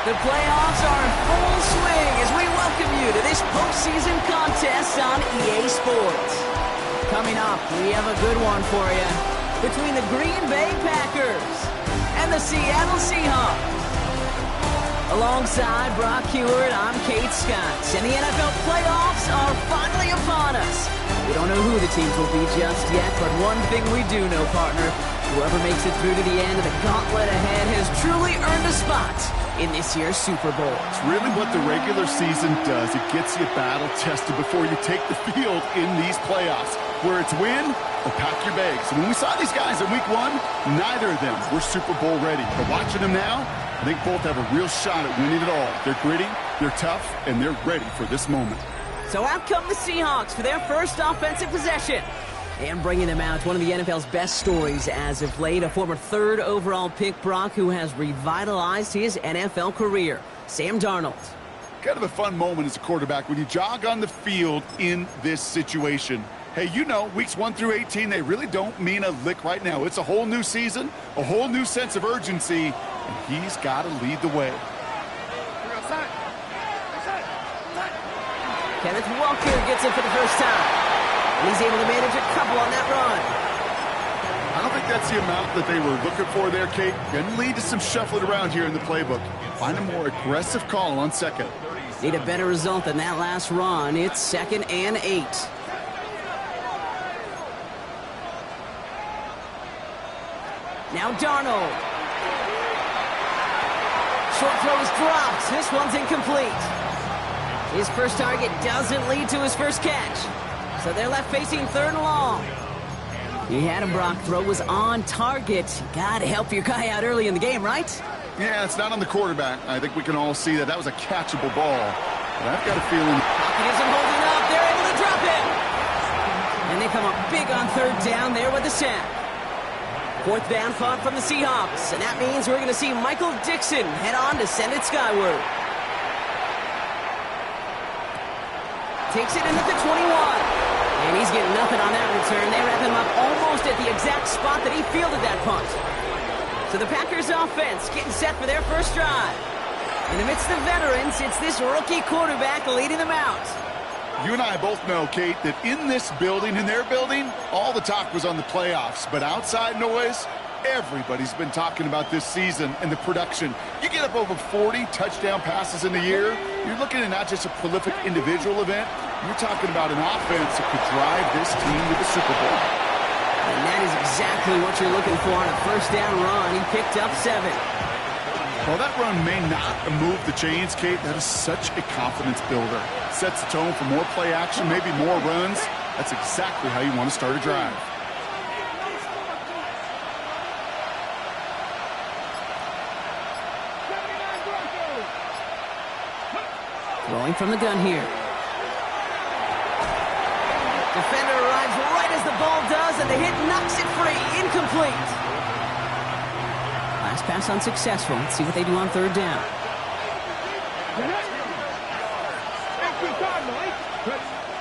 The playoffs are in full swing as we welcome you to this postseason contest on EA Sports. Coming up, we have a good one for you between the Green Bay Packers and the Seattle Seahawks. Alongside Brock Heward, I'm Kate Scott, and the NFL playoffs are finally upon us. We don't know who the teams will be just yet, but one thing we do know, partner, whoever makes it through to the end of the gauntlet ahead has truly earned a spot in this year's Super Bowl. It's really what the regular season does. It gets you battle-tested before you take the field in these playoffs, where it's win or pack your bags. And when we saw these guys in Week 1, neither of them were Super Bowl ready. But watching them now, I think both have a real shot at winning it all. They're gritty, they're tough, and they're ready for this moment. So out come the Seahawks for their first offensive possession. And bringing them out, one of the NFL's best stories as of late, a former third overall pick, Brock, who has revitalized his NFL career, Sam Darnold. Kind of a fun moment as a quarterback when you jog on the field in this situation. Hey, you know, weeks 1 through 18, they really don't mean a lick right now. It's a whole new season, a whole new sense of urgency, and he's got to lead the way. Kenneth Walker gets it for the first time. He's able to manage a couple on that run. I don't think that's the amount that they were looking for there, Kate. Going to lead to some shuffling around here in the playbook. Find a more aggressive call on second. Need a better result than that last run. It's 2nd and 8. Now Darnold. Short throw is dropped. This one's incomplete. His first target doesn't lead to his first catch. So they're left facing 3rd and long. He had him, Brock. Throw was on target. Gotta help your guy out early in the game, right? Yeah, it's not on the quarterback. I think we can all see that was a catchable ball. But I've got a feeling... Pocket isn't holding up. They're able to drop him. And they come up big on 3rd down there with the sack. 4th down fought from the Seahawks. And that means we're going to see Michael Dixon head on to send it skyward. Takes it in at the 21. And he's getting nothing on that return. They wrap him up almost at the exact spot that he fielded that punt. So the Packers offense getting set for their first drive. In the midst of veterans, it's this rookie quarterback leading them out. You and I both know, Kate, that in this building, in their building, all the talk was on the playoffs. But outside noise, everybody's been talking about this season and the production. You get up over 40 touchdown passes in a year, you're looking at not just a prolific individual event, you're talking about an offense that could drive this team to the Super Bowl. And that is exactly what you're looking for on a first down run. He picked up 7. Well, that run may not move the chains, Kate. That is such a confidence builder. Sets the tone for more play action, maybe more runs. That's exactly how you want to start a drive. Throwing from the gun here. Defender arrives right as the ball does, and the hit knocks it free. Incomplete. Last pass unsuccessful. Let's see what they do on 3rd down.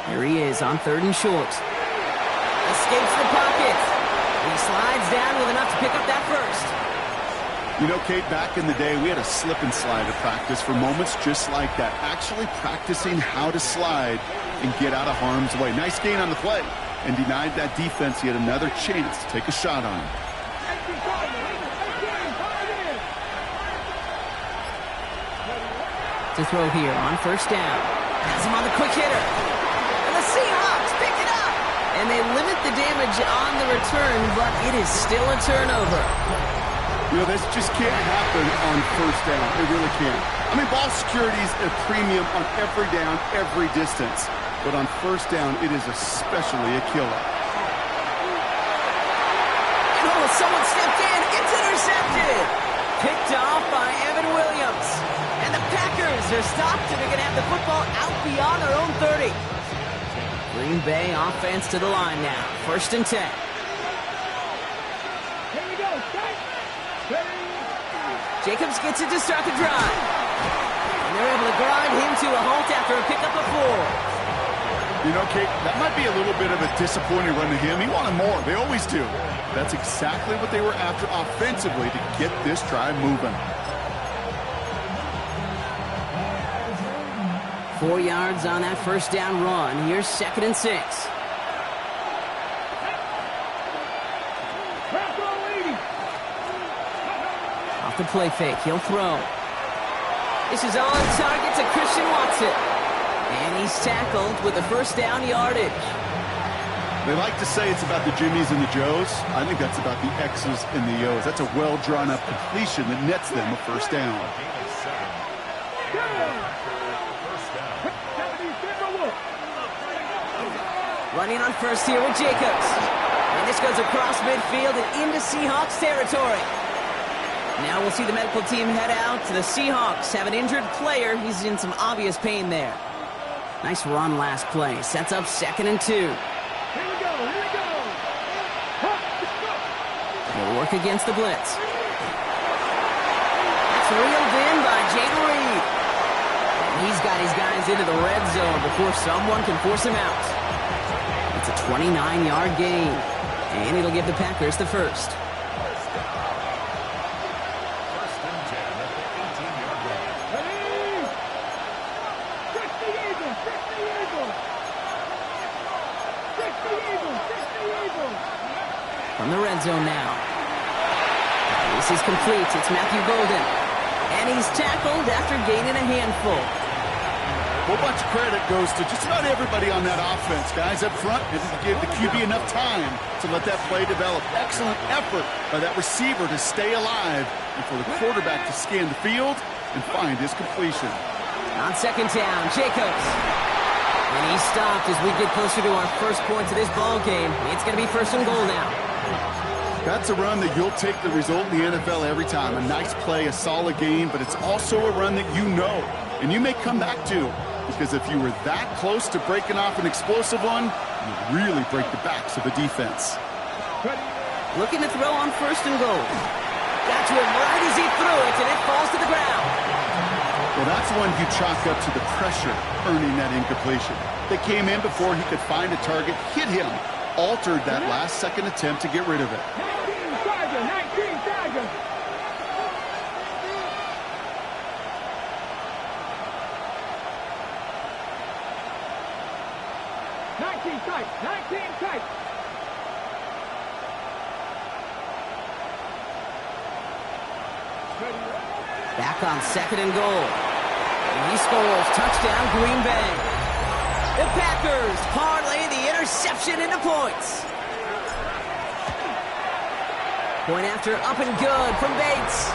Here he is on 3rd and short. Escapes the pocket. He slides down with enough to pick up that first. You know, Kate, back in the day, we had a slip and slide at practice for moments just like that. Actually practicing how to slide and get out of harm's way. Nice gain on the play, and denied that defense yet another chance to take a shot on him. To throw here on 1st down. Has him on the quick hitter. And the Seahawks pick it up. And they limit the damage on the return, but it is still a turnover. You know, this just can't happen on 1st down. It really can't. I mean, ball security is a premium on every down, every distance. But on 1st down, it is especially a killer. Oh, someone stepped in. It's intercepted. Picked off by Evan Williams. And the Packers are stopped, and they're going to have the football out beyond their own 30. Green Bay offense to the line now. 1st and 10. Here we go. Jacobs gets it to start the drive. And they're able to grind him to a halt after a pickup of 4. You know, Kate, that might be a little bit of a disappointing run to him. He wanted more. They always do. That's exactly what they were after offensively to get this drive moving. 4 yards on that first down run. Here's 2nd and 6. Off the play fake. He'll throw. This is on target to Christian Watson. And he's tackled with the first down yardage. They like to say it's about the Jimmies and the Joes. I think that's about the X's and the O's. That's a well-drawn-up completion that nets them a first down. Running on first here with Jacobs. And this goes across midfield and into Seahawks territory. Now we'll see the medical team head out to the Seahawks. Have an injured player. He's in some obvious pain there. Nice run last play. Sets up 2nd and 2. They'll work against the blitz. That's reeled in by Jaden Reed. And he's got his guys into the red zone before someone can force him out. It's a 29-yard gain. And it'll give the Packers the first. From the red zone now. This is complete. It's Matthew Golden. And he's tackled after gaining a handful. A bunch of credit goes to just about everybody on that offense. Guys up front didn't give the QB enough time to let that play develop. Excellent effort by that receiver to stay alive and for the quarterback to scan the field and find his completion. On 2nd down, Jacobs. And he's stopped as we get closer to our first points of this ball game. It's going to be 1st and goal now. That's a run that you'll take the result in the NFL every time. A nice play, a solid game, but it's also a run that you know and you may come back to. Because if you were that close to breaking off an explosive one, you really break the backs of the defense. Looking to throw on 1st and goal. Got to him right as he threw it, and it falls to the ground. Well, that's one you chalk up to the pressure earning that incompletion. They came in before he could find a target, hit him, altered that last-second attempt to get rid of it. 19 tight, 19 tight. Back on 2nd and goal. And he scores. Touchdown, Green Bay. The Packers parlay the interception into points. Point after up and good from Bates.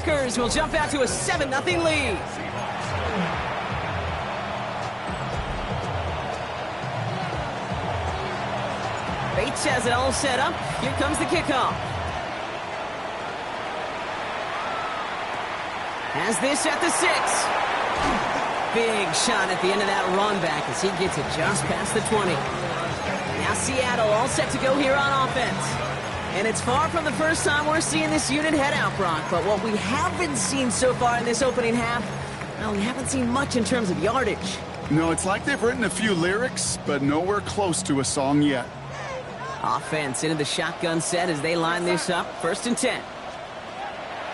Packers will jump out to a 7-0 lead. Bates has it all set up. Here comes the kickoff. Has this at the 6. Big shot at the end of that run back as he gets it just past the 20. Now Seattle all set to go here on offense. And it's far from the first time we're seeing this unit head out, Brock. But what we haven't seen so far in this opening half, well, we haven't seen much in terms of yardage. No, it's like they've written a few lyrics, but nowhere close to a song yet. Offense into the shotgun set as they line this up. 1st and 10.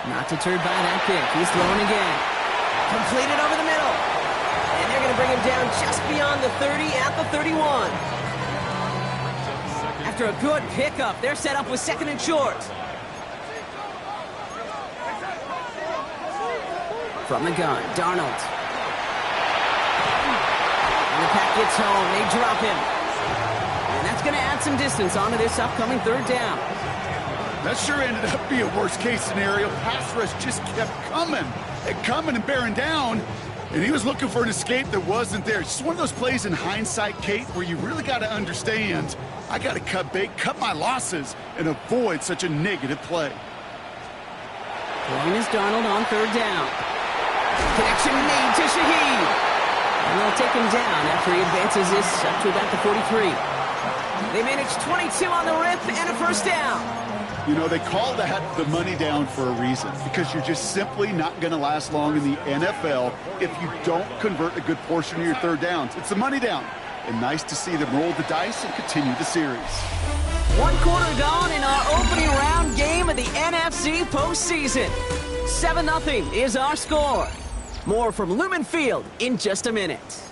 Not deterred by that kick. He's throwing again. Completed over the middle. And they're going to bring him down just beyond the 30 at the 31. After a good pickup, they're set up with 2nd and short. From the gun, Darnold. And the pack gets home. They drop him. And that's going to add some distance onto this upcoming 3rd down. That sure ended up being a worst-case scenario. Pass rush just kept coming and bearing down. And he was looking for an escape that wasn't there. It's just one of those plays in hindsight, Kate, where you really got to understand, I got to cut bait, cut my losses, and avoid such a negative play. Throwing is Darnold on 3rd down. Connection made to Shaheed. And they'll take him down after he advances this up to about the 43. They manage 22 on the rip and a 1st down. You know, they call that the money down for a reason, because you're just simply not going to last long in the NFL if you don't convert a good portion of your 3rd downs. It's the money down. And nice to see them roll the dice and continue the series. 1 quarter gone in our opening round game of the NFC postseason. 7-0 is our score. More from Lumen Field in just a minute.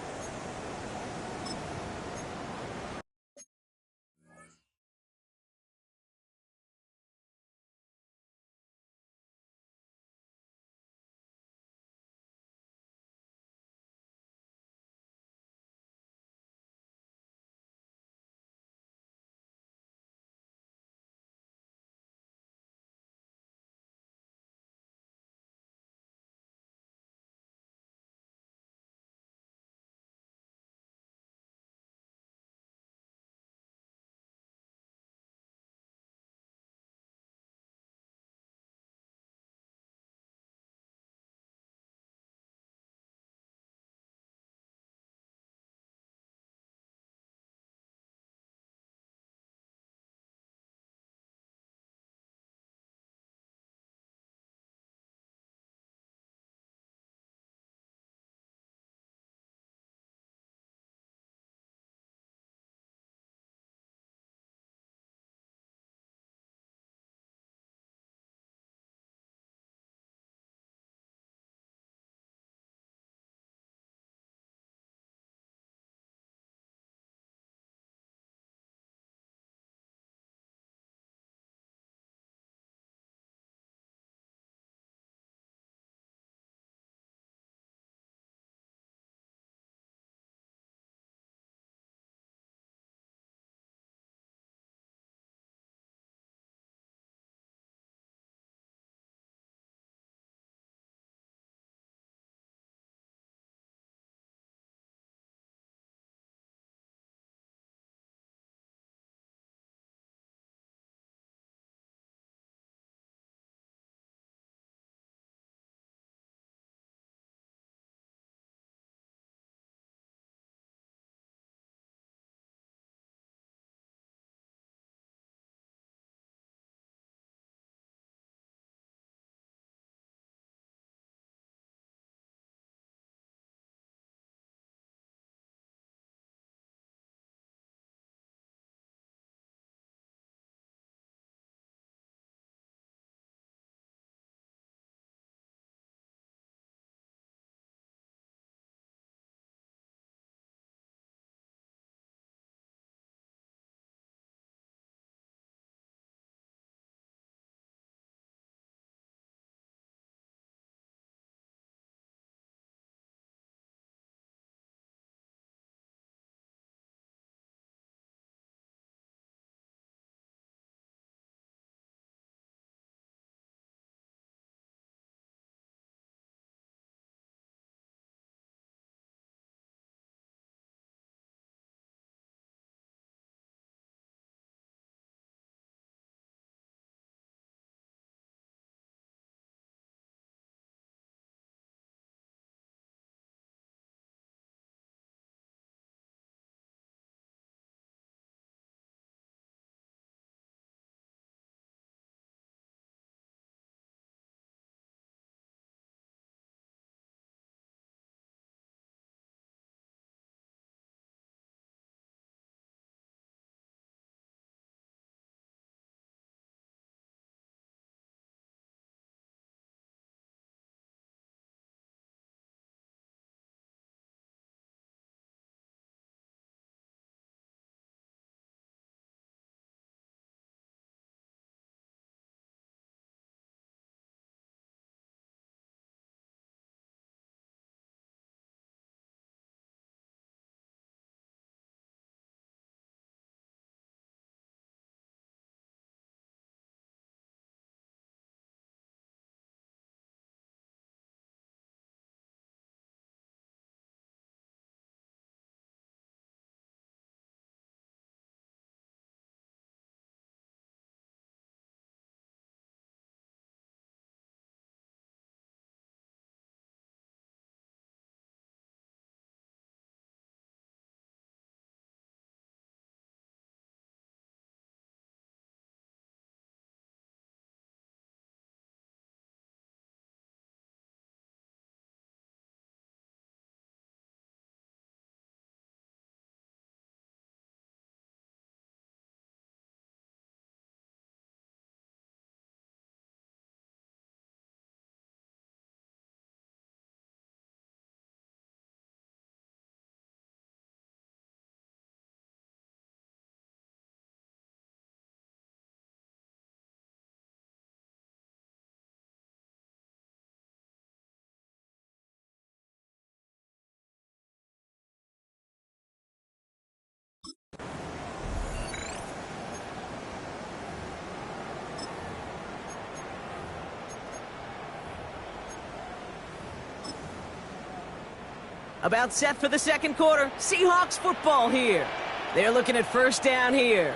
About set for the second quarter. Seahawks football here. They're looking at first down here.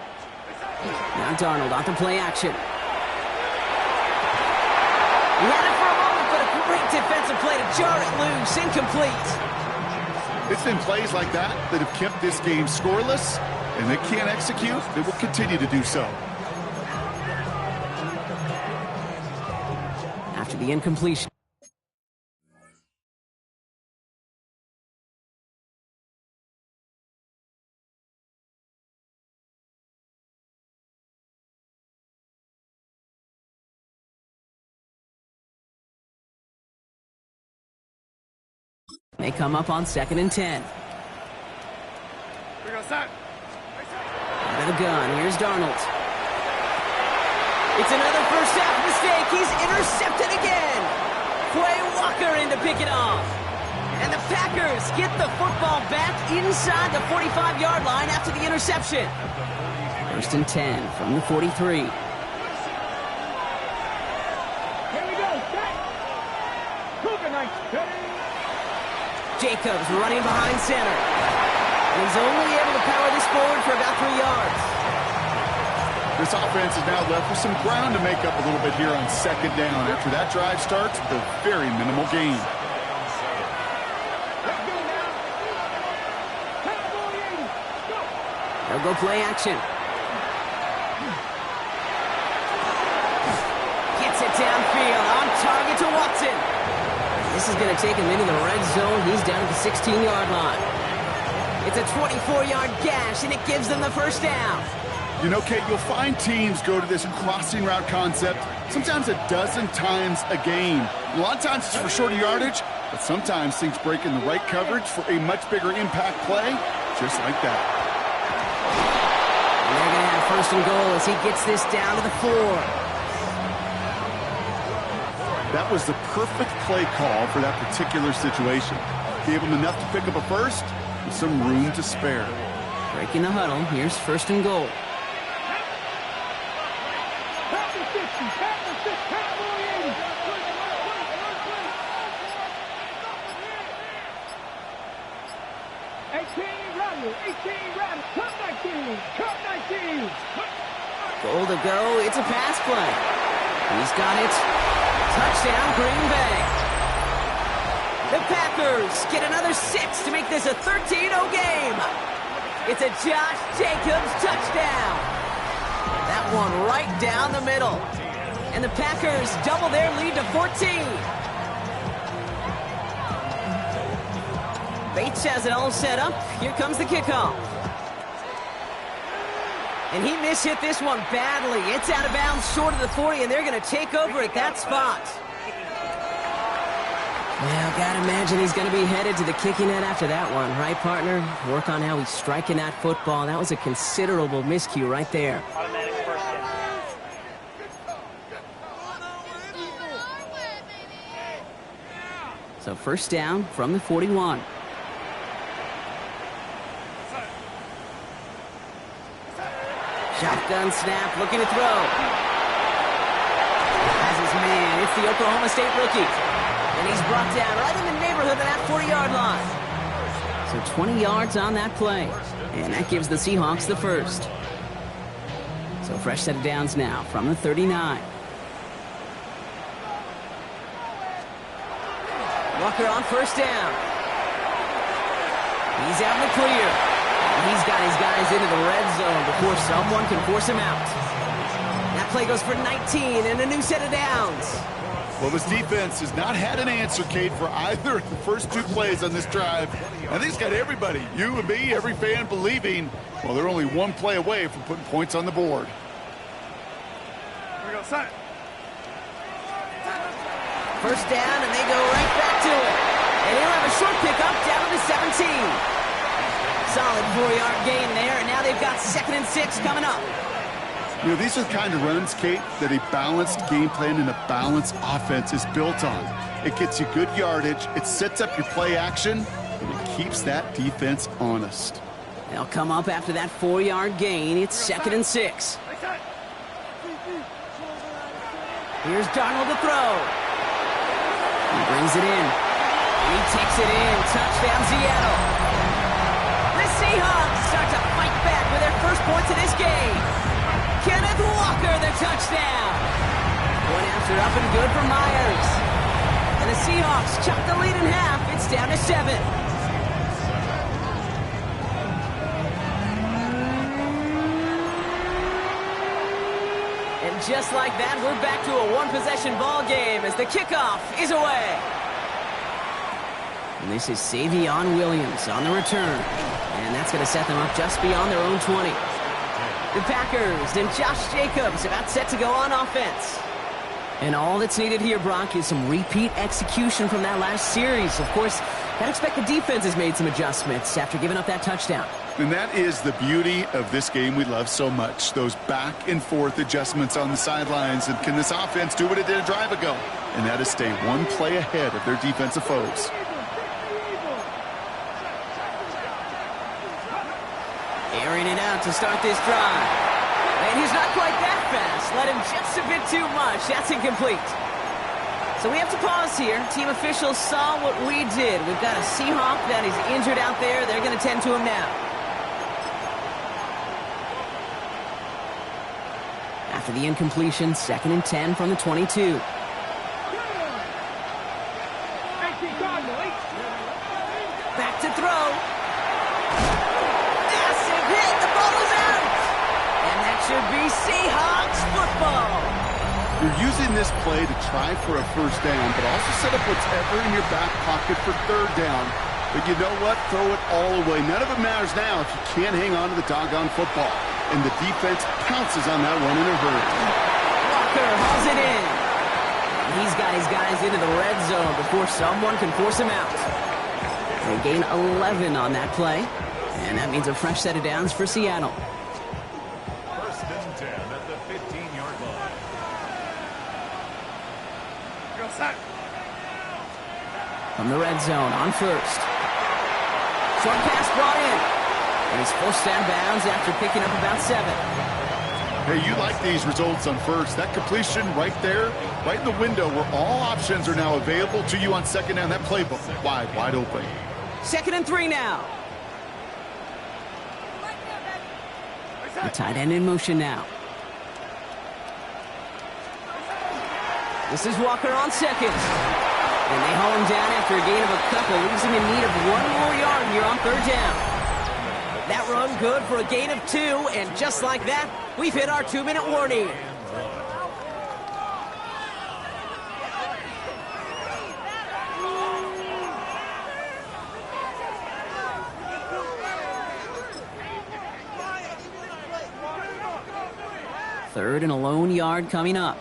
Now Darnold on to play action. He had it for a moment, but a great defensive play to jar it loose. Incomplete. It's been plays like that that have kept this game scoreless, and they can't execute. They will continue to do so. After the incompletion. They come up on 2nd and 10. Out of the gun, here's Darnold. It's another first half mistake. He's intercepted again. Quay Walker in to pick it off. And the Packers get the football back inside the 45-yard line after the interception. 1st and 10 from the 43. Here we go, set. Cougar Knights, ready. Jacobs running behind center. And he's only able to power this forward for about 3 yards. This offense is now left with some ground to make up a little bit here on 2nd down. After that drive starts with a very minimal gain. Let's go now. Cowboy 80, go. They'll go play action. Gets it downfield, on target to Watson. This is going to take him into the red zone. He's down at the 16-yard line. It's a 24-yard gash, and it gives them the first down. You know, Kate, you'll find teams go to this crossing route concept sometimes a dozen times a game. A lot of times it's for shorter yardage, but sometimes things break in the right coverage for a much bigger impact play, just like that. And they're going to have 1st and goal as he gets this down to the 4. That was the perfect play call for that particular situation. Gave him enough to pick up a first with some room to spare. Breaking the huddle, here's 1st and goal. Cowboy 50, Cowboy 80. 18 Rattle, 18 Rattle, Cup 19, Cup 19. Goal to go, it's a pass play. He's got it. Touchdown, Green Bay. The Packers get another 6 to make this a 13-0 game. It's a Josh Jacobs touchdown. That one right down the middle. And the Packers double their lead to 14. Bates has it all set up. Here comes the kickoff. And he mishit this one badly. It's out of bounds short of the 40, and they're going to take over at that spot. Well, gotta imagine he's going to be headed to the kicking net after that one, right, partner? Work on how he's striking that football. That was a considerable miscue right there. So 1st down from the 41. Shotgun snap, looking to throw. Has his man. It's the Oklahoma State rookie. And he's brought down right in the neighborhood of that 40-yard line. So 20 yards on that play. And that gives the Seahawks the first. So fresh set of downs now from the 39. Walker on 1st down. He's out in the clear. He's got his guys into the red zone before someone can force him out. That play goes for 19 and a new set of downs. Well, this defense has not had an answer, Kate, for either of the first 2 plays on this drive. I think it's got everybody, you and me, every fan, believing, well, they're only 1 play away from putting points on the board. Here we go, set. 1st down, and they go right back to it. And he'll have a short pickup down to the 17. Solid 4-yard gain there, and now they've got 2nd and 6 coming up. You know, these are the kind of runs, Kate, that a balanced game plan and a balanced offense is built on. It gets you good yardage, it sets up your play action, and it keeps that defense honest. They'll come up after that 4-yard gain. It's 2nd and 6. Here's Darnold to throw. He brings it in. And he takes it in. Touchdown, Seattle. The Seahawks start to fight back with their first points of this game. Kenneth Walker, the touchdown. One after up and good for Myers. And the Seahawks chop the lead in half. It's down to 7. And just like that, we're back to a one-possession ball game as the kickoff is away. And this is Savion Williams on the return. And that's going to set them up just beyond their own 20. The Packers and Josh Jacobs about set to go on offense. And all that's needed here, Brock, is some repeat execution from that last series. Of course, I'd expect the defense has made some adjustments after giving up that touchdown. And that is the beauty of this game we love so much. Those back and forth adjustments on the sidelines. And can this offense do what it did a drive ago? And that is stay one play ahead of their defensive foes. Airing it out to start this drive. And he's not quite that fast. Let him just a bit too much. That's incomplete. So we have to pause here. Team officials saw what we did. We've got a Seahawk that is injured out there. They're going to tend to him now. After the incompletion, 2nd and 10 from the 22. Back to throw. Massive hit. The ball is out. And that should be Seahawks football. You're using this play to try for a first down, but also set up whatever in your back pocket for 3rd down. But you know what? Throw it all away. None of it matters now if you can't hang on to the doggone football. And the defense pounces on that one in a hurry. Walker hauls it in. And he's got his guys into the red zone before someone can force him out. They gain 11 on that play. And that means a fresh set of downs for Seattle. 1st and 10 at the 15-yard line. From the red zone on 1st. Short pass brought in. And he's forced out of bounds after picking up about 7. Hey, you like these results on 1st. That completion right there, right in the window where all options are now available to you on 2nd down. That playbook wide open. 2nd and 3 now. The tight end in motion now. This is Walker on 2nd. And they haul him down after a gain of a couple, leaves him in need of 1 more yard here on 3rd down. That run good for a gain of 2, and just like that, we've hit our 2-minute warning. Third and a lone yard coming up.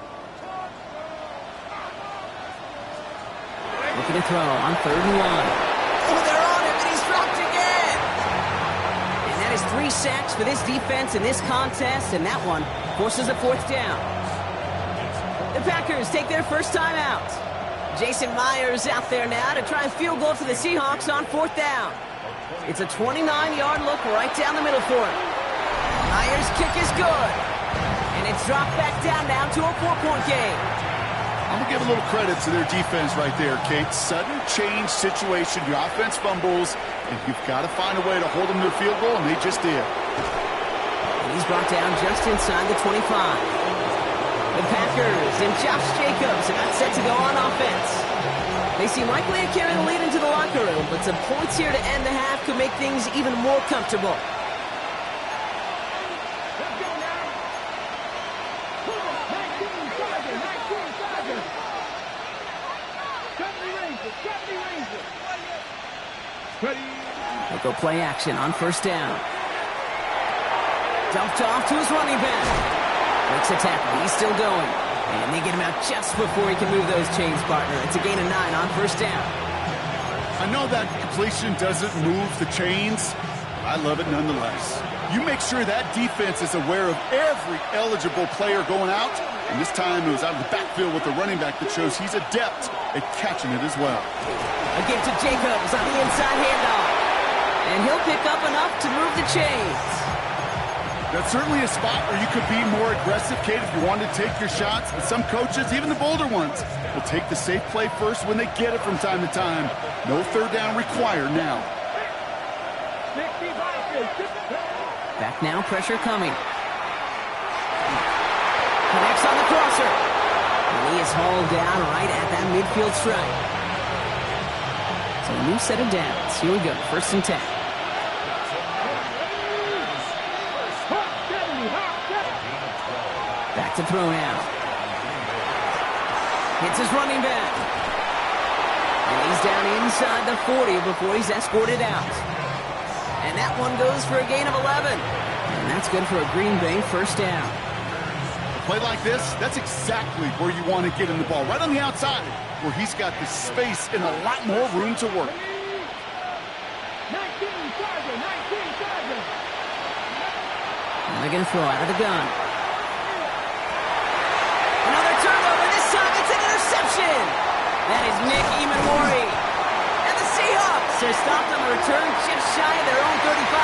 Looking to throw on 3rd and 1. Oh, they're on him, and he's dropped again. And that is 3 sacks for this defense in this contest, and that one forces a 4th down. The Packers take their first time out. Jason Myers out there now to try a field goal for the Seahawks on 4th down. It's a 29-yard look right down the middle for him. Myers' kick is good. And it's dropped back down now to a 4-point game. I'm going to give a little credit to their defense right there, Kate. Sudden change situation. Your offense fumbles, and you've got to find a way to hold them to a field goal, and they just did. And he's brought down just inside the 25. The Packers and Josh Jacobs about set to go on offense. They seem likely to carry the lead into the locker room, but some points here to end the half could make things even more comfortable. They'll go play action on 1st down. Dumped off to his running back. Breaks a tackle. He's still going. And they get him out just before he can move those chains, partner. It's a gain of 9 on 1st down. I know that completion doesn't move the chains. I love it nonetheless. You make sure that defense is aware of every eligible player going out. And this time it was out of the backfield with the running back that shows he's adept at catching it as well. Again to Jacobs on the inside handoff. And he'll pick up enough to move the chains. That's certainly a spot where you could be more aggressive, Kate, if you wanted to take your shots. But some coaches, even the bolder ones, will take the safe play first when they get it from time to time. No third down required now. Back now, pressure coming. Connects on the crosser. And he is hauled down right at that midfield stripe. So a new set of downs. Here we go, 1st and 10. Back to throw now. Hits his running back. And he's down inside the 40 before he's escorted out. And that one goes for a gain of 11. And that's good for a Green Bay 1st down. A play like this, that's exactly where you want to get him the ball. Right on the outside, where he's got the space and a lot more room to work. 19 Charger. And they're going to throw out of the gun. Another turnover. This time it's an interception. That is Nick Imanwari. And the Seahawks are stopped on the return just shy of their own 35.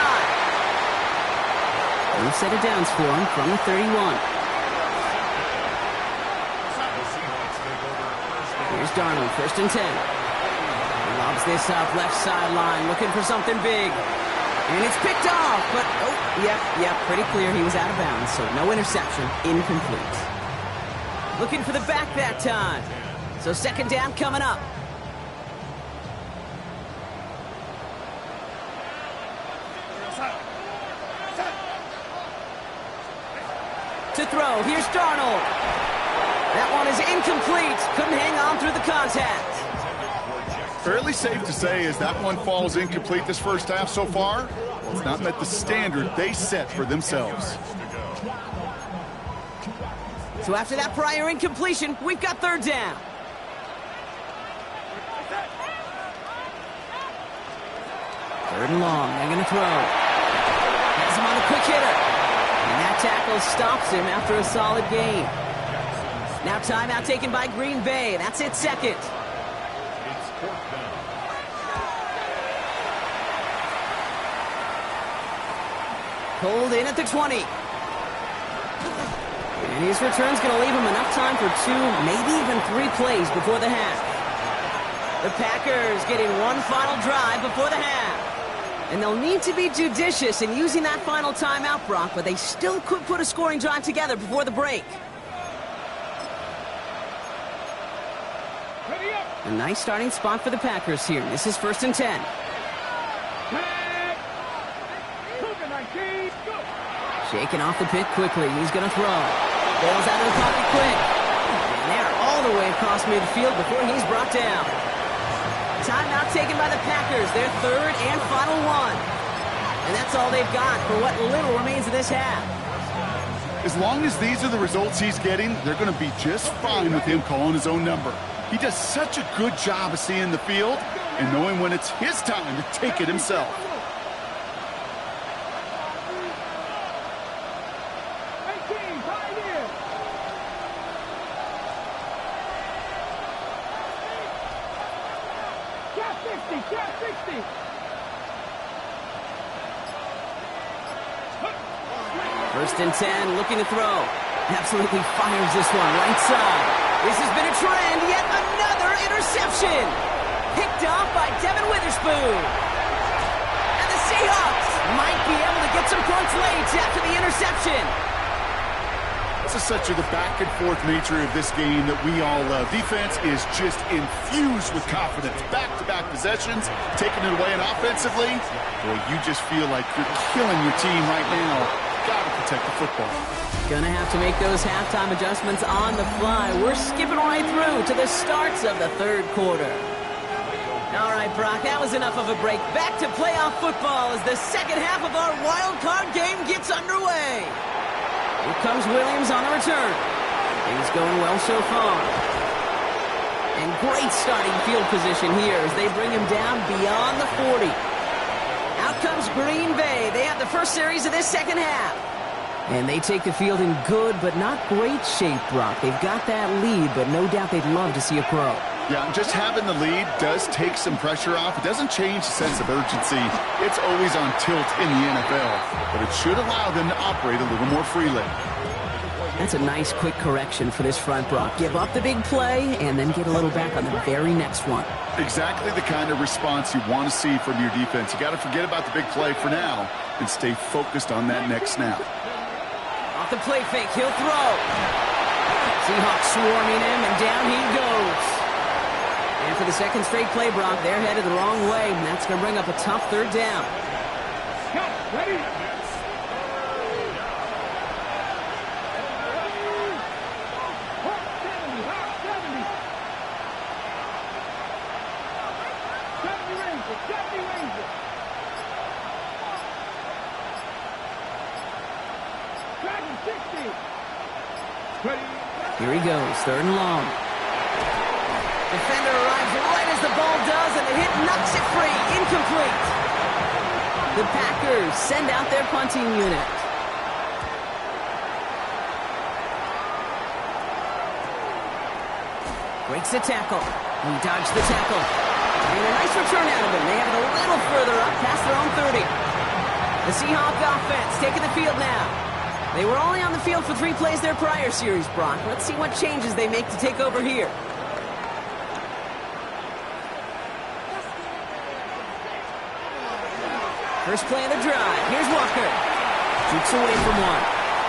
New set of downs for him from the 31. Here's Darnold, 1st and 10. He lobs this up left sideline, looking for something big. And it's picked off, but, pretty clear he was out of bounds, so no interception, incomplete. Looking for the back that time. So 2nd down coming up. To throw, here's Darnold. That one is incomplete. Couldn't hang on through the contact. Fairly safe to say as that one falls incomplete this first half so far, well, it's not met the standard they set for themselves. So after that prior incompletion, we've got 3rd down. Third and long, they're going to throw. Has him on a quick hitter. And that tackle stops him after a solid gain. Now timeout taken by Green Bay. That's it, 2nd. Pulled in at the 20. And his return's going to leave him enough time for 2, maybe even 3 plays before the half. The Packers getting one final drive before the half. And they'll need to be judicious in using that final timeout, Brock, but they still could put a scoring drive together before the break. A nice starting spot for the Packers here. This is 1st and 10. Shaking off the pick quickly. He's going to throw. Ball's out of the pocket quick. And they're all the way across midfield before he's brought down. Timeout taken by the Packers. Their 3rd and final one. And that's all they've got for what little remains of this half. As long as these are the results he's getting, they're going to be just fine with him calling his own number. He does such a good job of seeing the field and knowing when it's his time to take it himself. First and 10, looking to throw. Absolutely fires this one right side. This has been a trend, yet another interception. Picked off by Devin Witherspoon. And the Seahawks might be able to get some points late after the interception. This is such the back and forth nature of this game that we all love. Defense is just infused with confidence. Back-to-back possessions, taking it away, and offensively, boy, you just feel like you're killing your team right now. Gotta protect the football. Gonna have to make those halftime adjustments on the fly. We're skipping right through to the starts of the 3rd quarter. All right, Brock, that was enough of a break. Back to playoff football as the 2nd half of our wild card game gets underway. Here comes Williams on the return. Things going well so far. And great starting field position here as they bring him down beyond the 40. Out comes Green Bay. They have the first series of this 2nd half. And they take the field in good but not great shape, Brock. They've got that lead, but no doubt they'd love to see a pro. Yeah, just having the lead does take some pressure off. It doesn't change the sense of urgency. It's always on tilt in the NFL, but it should allow them to operate a little more freely. That's a nice quick correction for this front, Brock. Give up the big play and then get a little back on the very next one. Exactly the kind of response you want to see from your defense. You got to forget about the big play for now and stay focused on that next snap. Off the play fake, he'll throw. Seahawks swarming him, and down he goes. And for the second straight play, Brock, they're headed the wrong way, and that's going to bring up a tough third down. Ready? Here he goes, third and long. Defender arrives right as the ball does, and the hit knocks it free. Incomplete. The Packers send out their punting unit. Breaks the tackle. He dodged the tackle. And a nice return out of him. They have it a little further up past their own 30. The Seahawks offense taking the field now. They were only on the field for 3 plays their prior series, Brock. Let's see what changes they make to take over here. First play of the drive. Here's Walker. Shoots away from one.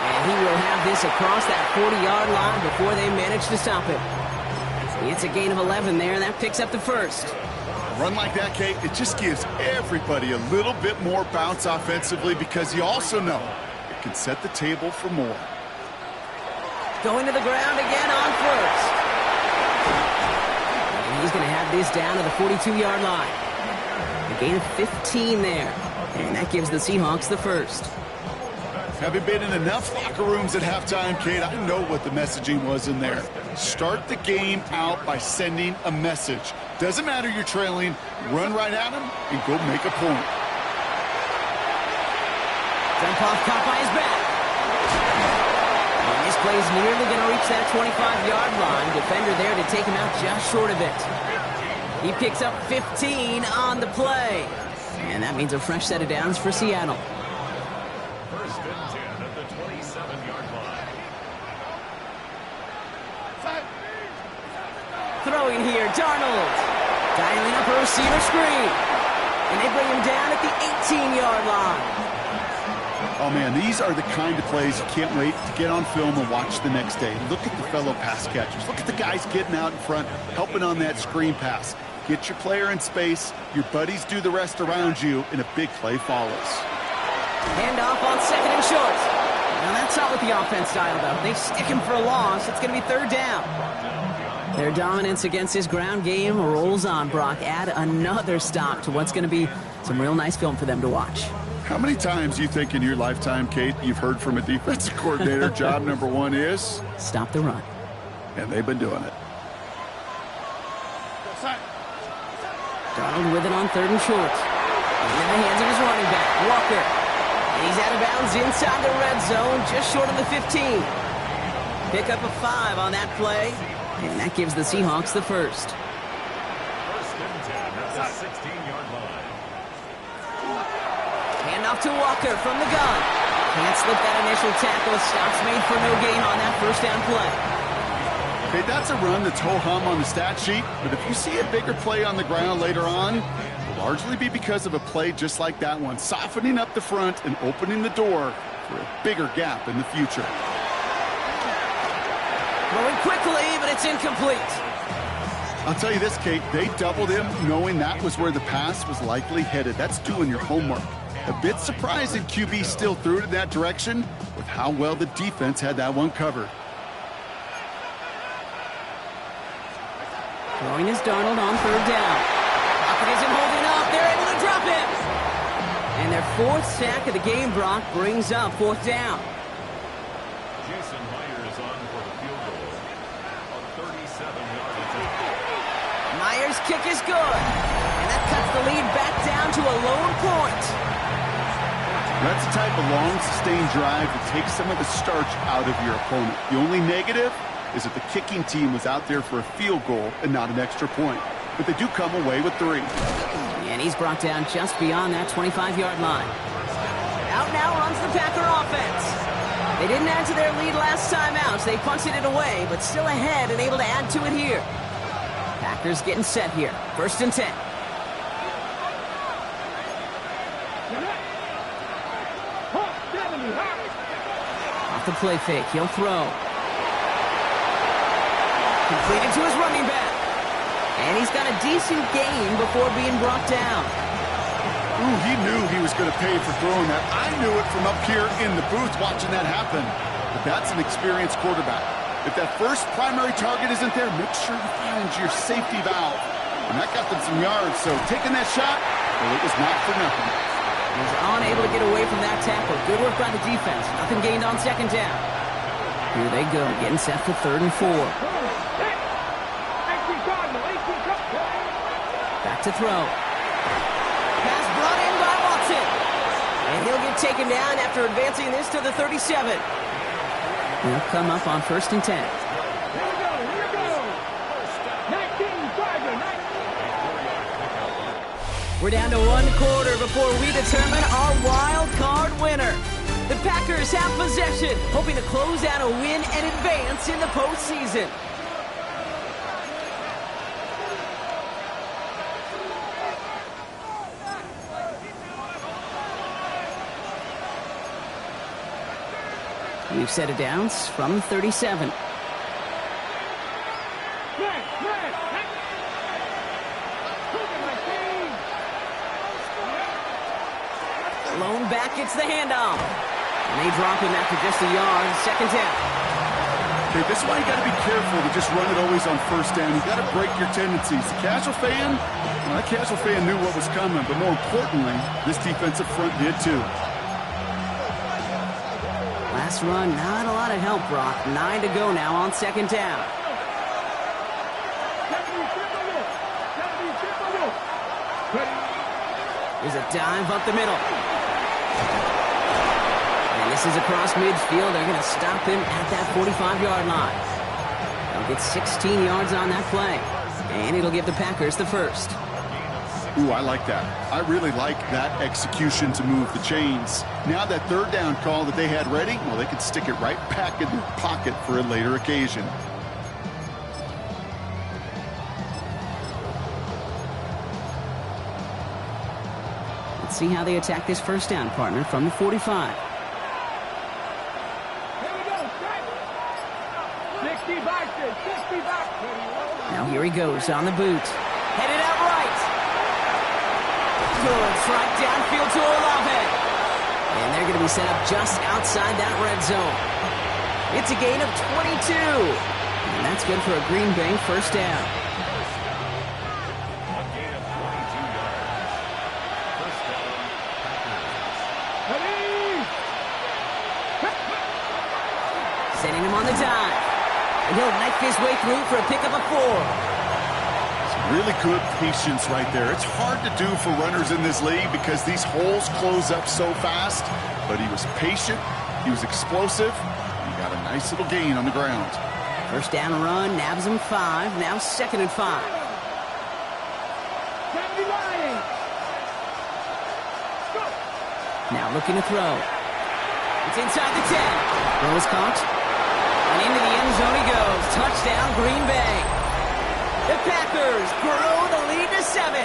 And he will have this across that 40-yard line before they manage to stop it. It's a gain of 11 there, and that picks up the first. A run like that, Kate, it just gives everybody a little bit more bounce offensively because you also know it can set the table for more. Going to the ground again on first. And he's going to have this down to the 42-yard line. A gain of 15 there. And that gives the Seahawks the first. Having been in enough locker rooms at halftime, Kate, I know what the messaging was in there. Start the game out by sending a message. Doesn't matter you're trailing, run right at them and go make a point. Jump off caught by his back. And this play is nearly going to reach that 25-yard line. Defender there to take him out just short of it. He picks up 15 on the play. And that means a fresh set of downs for Seattle. First and 10 at the 27-yard line. Throwing here, Darnold. Dialing up a receiver screen. And they bring him down at the 18-yard line. Oh, man, these are the kind of plays you can't wait to get on film and watch the next day. Look at the fellow pass catchers. Look at the guys getting out in front, helping on that screen pass. Get your player in space, your buddies do the rest around you, and a big play follows. Handoff on second and short. Now that's not what the offense style, though. They stick him for a loss. It's going to be third down. Their dominance against this ground game rolls on, Brock. Add another stop to what's going to be some real nice film for them to watch. How many times do you think in your lifetime, Kate, you've heard from a defensive coordinator, job number one is? Stop the run. And they've been doing it. Darnold with it on third and short. And in the hands of his running back, Walker. And he's out of bounds inside the red zone, just short of the 15. Pick up a 5 on that play, and that gives the Seahawks the first. First and 10 at the 16-yard line. Handoff to Walker from the gun. Can't slip that initial tackle. Stops made for no gain on that first down play. Okay, that's a run that's ho-hum on the stat sheet, but if you see a bigger play on the ground later on, it'll largely be because of a play just like that one, softening up the front and opening the door for a bigger gap in the future. Throwing quickly, but it's incomplete. I'll tell you this, Kate, they doubled him knowing that was where the pass was likely headed. That's doing your homework. A bit surprising QB still threw it in that direction with how well the defense had that one covered. Throwing is Darnold on third down. Pocket isn't holding up. They're able to drop him. And their fourth sack of the game, Brock, brings up fourth down. Jason Myers on for the field goal. A 37-yard attempt. Myers' kick is good. And that cuts the lead back down to a lone point. That's the type of long, sustained drive that takes some of the starch out of your opponent. The only negative is that the kicking team was out there for a field goal and not an extra point. But they do come away with 3. And he's brought down just beyond that 25-yard line. Out now runs the Packer offense. They didn't add to their lead last time out, so they punted it away, but still ahead and able to add to it here. Packers getting set here. 1st and 10. Off the play fake, he'll throw. Completed to his running back. And he's got a decent gain before being brought down. Ooh, he knew he was going to pay for throwing that. I knew it from up here in the booth watching that happen. But that's an experienced quarterback. If that first primary target isn't there, make sure you find your safety valve. And that got them some yards, so taking that shot, well, it was not for nothing. He was unable to get away from that tackle. Good work by the defense. Nothing gained on 2nd down. Here they go, getting set for 3rd and 4. Back to throw. Pass brought in by Watson. And he'll get taken down after advancing this to the 37. He'll come up on 1st and 10. Here we go. 19-5. We're down to 1 quarter before we determine our wild card winner. The Packers have possession, hoping to close out a win and advance in the postseason. We've set it down from 37. Lone back gets the handoff. And they drop him after just a yard. 2nd down. Okay, this is why you got to be careful to just run it always on 1st down. You got to break your tendencies. The casual fan, well, that casual fan knew what was coming, but more importantly, this defensive front did too. Last run, not a lot of help, Brock. 9 to go now on 2nd down. There's a dive up the middle. And this is across midfield. They're going to stop him at that 45-yard line. They'll get 16 yards on that play. And it'll give the Packers the 1st. Ooh, I like that. I really like that execution to move the chains. Now that 3rd down call that they had ready, well, they could stick it right back in their pocket for a later occasion. Let's see how they attack this 1st down, partner, from the 45. Now here he goes on the boot. Headed out right. Good strike downfield to Olave. And they're going to be set up just outside that red zone. It's a gain of 22. And that's good for a Green Bay 1st down. Setting him on the dive. And he'll knife his way through for a pickup of 4. Really good patience right there. It's hard to do for runners in this league because these holes close up so fast. But he was patient. He was explosive. He got a nice little gain on the ground. 1st down run, nabs him 5. Now 2nd and 5. Now looking to throw. It's inside the 10. Throw is caught. And into the end zone he goes. Touchdown, Green Bay. The Packers grow the lead to 7.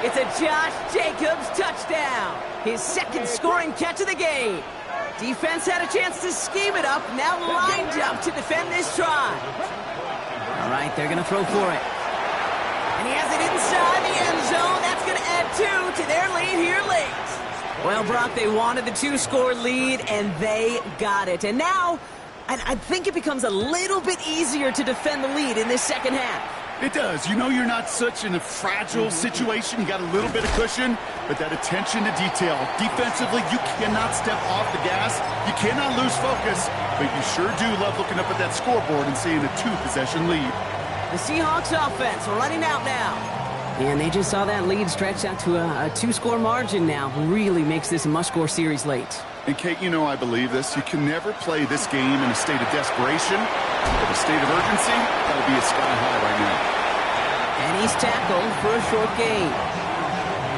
It's a Josh Jacobs touchdown. His 2nd scoring catch of the game. Defense had a chance to scheme it up. Now lined up to defend this drive. All right, they're going to throw for it. And he has it inside the end zone. That's going to add 2 to their lead here late. Well, Brock, they wanted the 2-score lead, and they got it. And now, I think it becomes a little bit easier to defend the lead in this 2nd half. It does. You know you're not such in a fragile situation. You got a little bit of cushion, but that attention to detail. Defensively, you cannot step off the gas. You cannot lose focus, but you sure do love looking up at that scoreboard and seeing a 2-possession lead. The Seahawks offense running out now. And they just saw that lead stretch out to a 2-score margin now. Really makes this a must-score series late. And, Kate, you know I believe this. You can never play this game in a state of desperation. But a state of urgency, that'll be a sky high right now. And he's tackled for a short gain.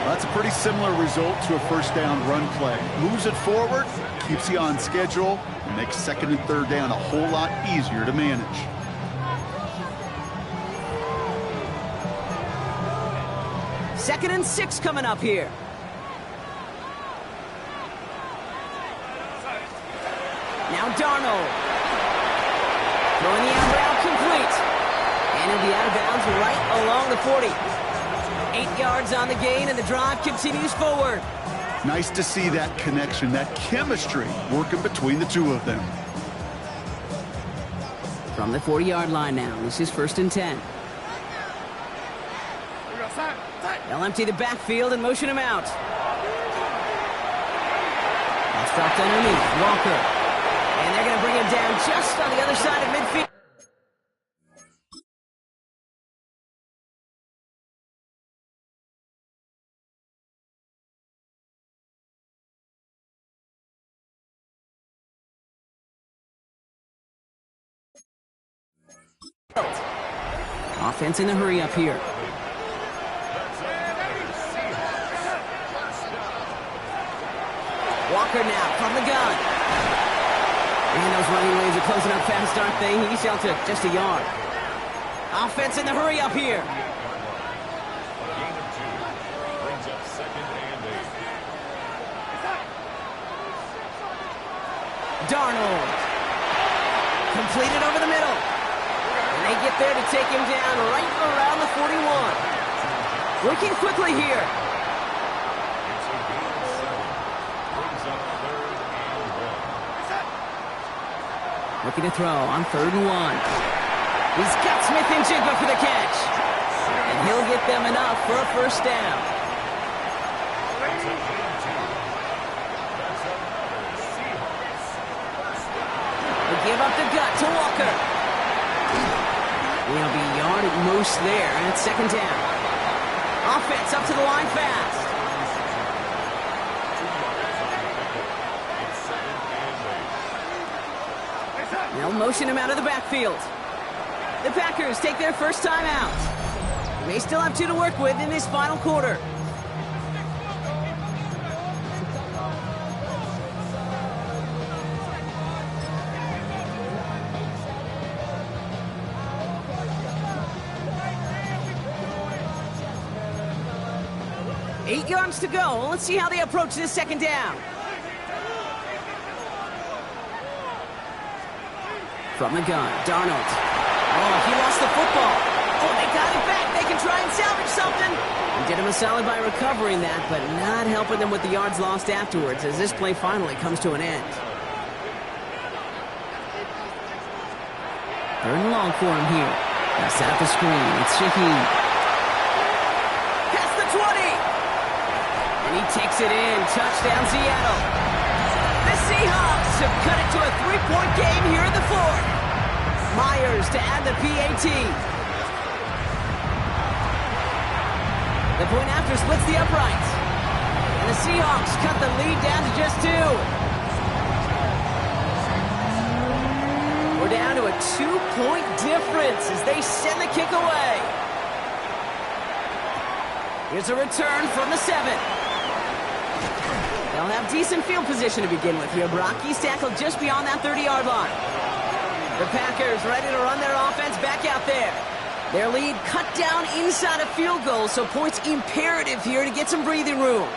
That's a pretty similar result to a first down run play. Moves it forward, keeps you on schedule, and makes second and third down a whole lot easier to manage. Second and 6 coming up here. Now Darnold. Throwing the out route complete. And he'll be out of bounds right along the 40. 8 yards on the gain, and the drive continues forward. Nice to see that connection, that chemistry working between the two of them. From the 40-yard line now, this is first and 10. They'll empty the backfield and motion him out. That's dropped underneath. Walker. And they're going to bring him down just on the other side of midfield. Offense in the hurry up here. Walker now from the gun. And those running lanes are closing up fast, aren't they? He's out to just a yard. Offense in the hurry up here. Gain of 2. Brings up second and 8. Darnold. Completed over the middle. And they get there to take him down right around the 41. Working quickly here. It's a gain of 7. Brings up third and 1. Looking to throw on 3rd and 1. He's got Smith and Jigba for the catch. And he'll get them enough for a first down. That's a gain of 2. That's another Seahawks first down. They give up the gut to Walker. He'll be a yard at most there, and it's second down. Offense up to the line fast. It's second and 8. They'll motion him out of the backfield. The Packers take their first time out. They still have 2 to work with in this final quarter. Eight yards to go. Let's see how they approach this second down. From the gun, Darnold. Oh, he lost the football. Oh, they got it back. They can try and salvage something. He did him a solid by recovering that, but not helping them with the yards lost afterwards as this play finally comes to an end. 3rd and long for him here. Now set up a screen. It's Shaheed. Past the 20. And he takes it in. Touchdown, Seattle. The Seahawks have cut it to a 3-point game here in the 4th. Myers to add the PAT. The point after splits the uprights. And the Seahawks cut the lead down to just 2. We're down to a 2-point difference as they send the kick away. Here's a return from the 7. They'll have decent field position to begin with here. Brock, he's tackled just beyond that 30-yard line. The Packers ready to run their offense back out there. Their lead cut down inside a field goal, so points imperative here to get some breathing room.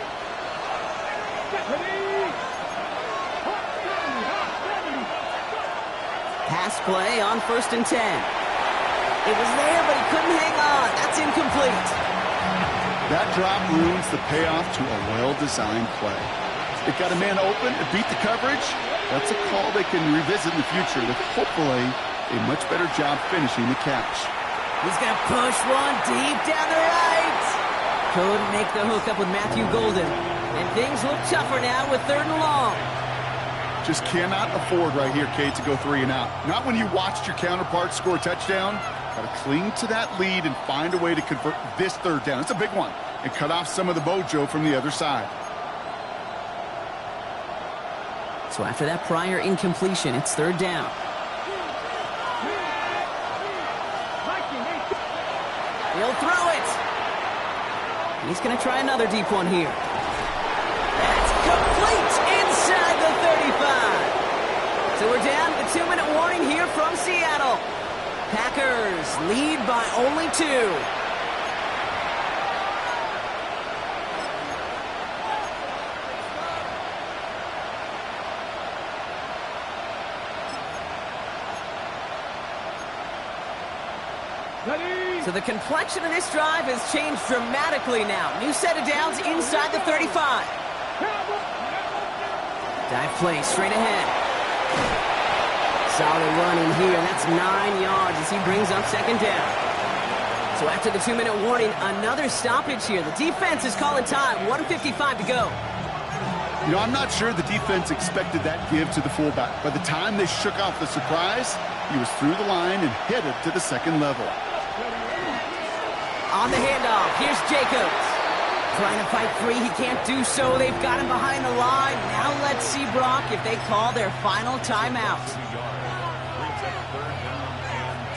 Pass play on 1st and 10. It was there, but he couldn't hang on. That's incomplete. That drop ruins the payoff to a well-designed play. It got a man open, it beat the coverage. That's a call they can revisit in the future with hopefully a much better job finishing the catch. He's going to push one deep down the right. Couldn't make the hook up with Matthew Golden. And things look tougher now with 3rd and long. Just cannot afford right here, Kate, to go 3 and out. Not when you watched your counterpart score a touchdown. Got to cling to that lead and find a way to convert this 3rd down. It's a big one. And cut off some of the mojo from the other side. So after that prior incompletion, it's 3rd down. He'll throw it. He's going to try another deep one here. That's complete inside the 35. So we're down to the 2-minute warning here from Seattle. Packers lead by only 2. So the complexion of this drive has changed dramatically now. New set of downs inside the 35. Dive play straight ahead. Solid run in here. That's 9 yards as he brings up second down. So after the 2-minute warning, another stoppage here. The defense is calling time. 1:55 to go. You know, I'm not sure the defense expected that give to the fullback. By the time they shook off the surprise, he was through the line and headed to the second level. On the handoff, here's Jacobs. Trying to fight free, he can't do so. They've got him behind the line. Now let's see, Brock, if they call their final timeout. Brings up 3rd down and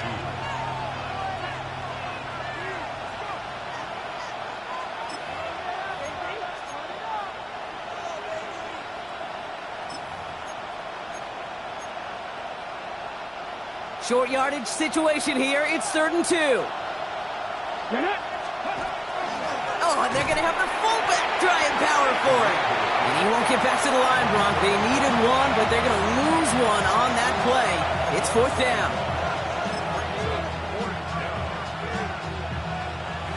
2. Short yardage situation here. It's 3rd and 2. Oh, and they're going to have the fullback trying power for it. And he won't get back to the line, Brock. They needed one, but they're going to lose one on that play. It's 4th down.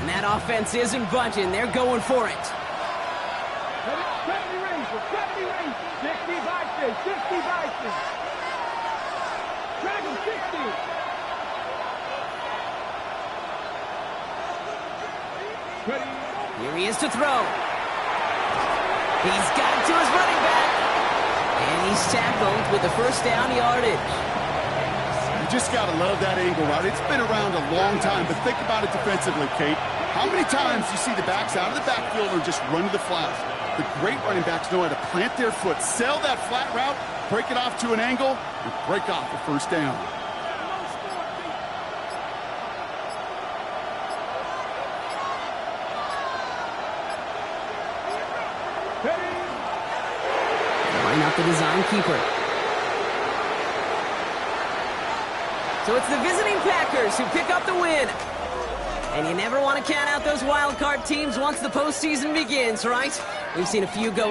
And that offense isn't budging. They're going for it. 70 Rangers, 60 Vikings, 60 Vikings. Dragon 60. Here he is to throw. He's got it to his running back. And he's tackled with the 1st down yardage. You just got to love that angle route. It's been around a long time, but think about it defensively, Kate. How many times do you see the backs out of the backfield or just run to the flat? The great running backs know how to plant their foot, sell that flat route, break it off to an angle, and break off the 1st down. Line out the design keeper. So it's the visiting Packers who pick up the win. And you never want to count out those wild card teams once the postseason begins, right? We've seen a few go